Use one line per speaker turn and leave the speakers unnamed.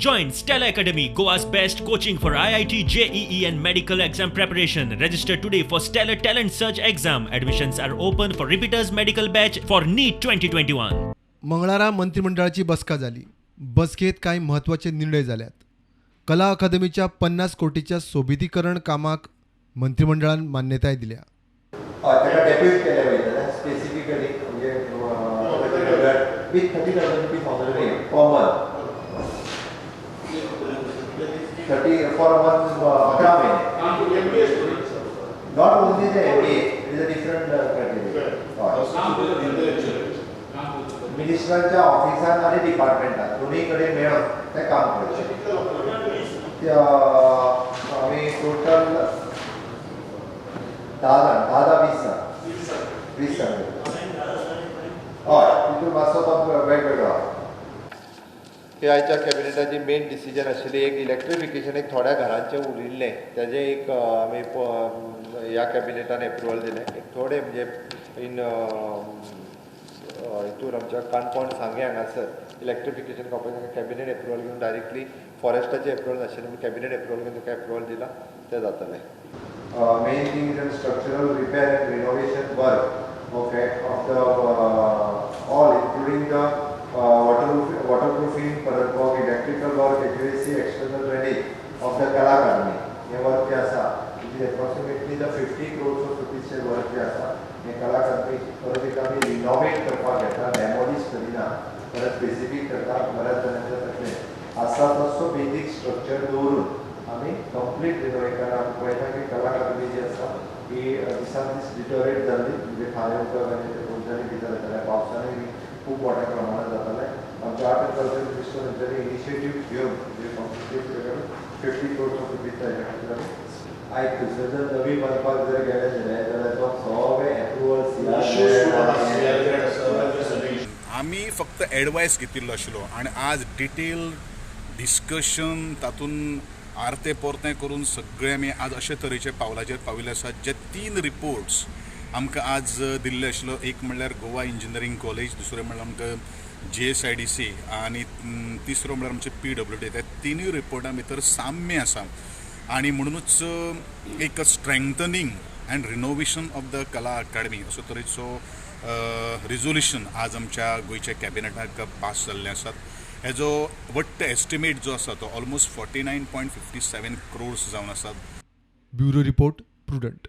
Join Stella Academy, Goa's best coaching for IIT, JEE and medical exam preparation. Register today for Stellar Talent Search exam. Admissions are open for repeaters medical batch for NEET 2021.
मंगळारा मंत्रिमंडळाची बसका झाली. बसकेत काही महत्त्वाचे निर्णय झाल्यात. कला अकादमीच्या 50 कोटीच्या सोबतीकरण कामाक मंत्रिमंडळान मान्यताय दिल्या.
त्याला डेप्यूट केल्या वयता स्पेसिफिकली म्हणजे with 30,000 rupees already per month 30 for a month 11 महिने. Not only the MBA, it is a different category. मिनिस्टरांच्या ऑफिसात आणि डिपार्टमेंटात दोन्हीकडे मिळून ते काम करचे. आम्ही टोटल 20 जण हय तितून मातसो तो वेगवेगळो. हे आयच्या कॅबिनेटाची मेन डिसिजन आशिल्ली एक इलेक्ट्रिफिकेशन एक थोड्या घरांचे उरिल्लें तेजें एक आमी ह्या कॅबिनेटान एप्रुवल दिलें. एक थोडे म्हणजे इन हितून आमच्या काणकोण सांगे हांगासर इलेक्ट्रिफिकेशन कॉर्पोरेशन कॅबिनेट एप्रुवल घेवन डायरेक्टली फॉरेस्टाचें एप्रुवल नाशिल्लें म्हणून कॅबिनेट एप्रुवल घेवन तुका एप्रुवल दिला तें जातलें. Main thing is structural repair end renovation work of the all including the waterproofing, work, electrical work, HVAC, external drainage of the Kala Academy. हे work जे आसा it is approximately the 50 crores of rupees चे work जे आसा हे कला अकादमी परत एक आमी रिनोवेट करपाक घेता. डॅमोलिश करिना, परत स्पेसिफीक करता. बऱ्याच जणांच्या तकलेन आसा तसो बेसीक स्ट्रक्चर दवरून आमी कंप्लीट रिनोवेट करता. पळयता की कला अकादमी जी आसा ही दिसान दीस डिटोरेट जाल्ली. म्हणजे खाले उदक आनी ते रोजांनी भितर येताले, पावसानूय खूप मोठ्या प्रमाणात जाताले. आमच्या आर्ट एंड कल्चर मिनिस्टर हांच्यानी इनिशिएटीव घेवन जे कंप्लीट करून 50 crores of rupees ताच्या खातीर आमी आयज जर नवी बांदपाक जर गेले जाल्यार तो सगळे एप्रुवल
आमी फक्त एडवायस घेतिल्लो आशिल्लो आनी आज डिटेल डिस्कशन तातूंत आर्ते परतें करून सगळे आमी आज अशे तरेचे पावलाचेर पाविल्ले आसात. जे 3 रिपोर्ट्स आमकां आज दिल्ले आशिल्लो. एक म्हणल्यार गोवा इंजिनियरींग कॉलेज, दुसरें म्हणल्यार आमकां JSIDC आनी तिसरो म्हणल्यार आमचे PWD. ते तिनूय रिपोर्टां भितर साम्य आसा आनी म्हणूनच एक strengthening and renovation of the कला अकादमी असो तरेचो रिजोल्युशन आज आमच्या गोंयच्या कॅबिनेटाक पास जाल्लें आसात. हेजो वट्ट एस्टिमेट जो आसा तो ऑलमोस्ट 49.57 crores जावन आसात.
Bureau report prudent.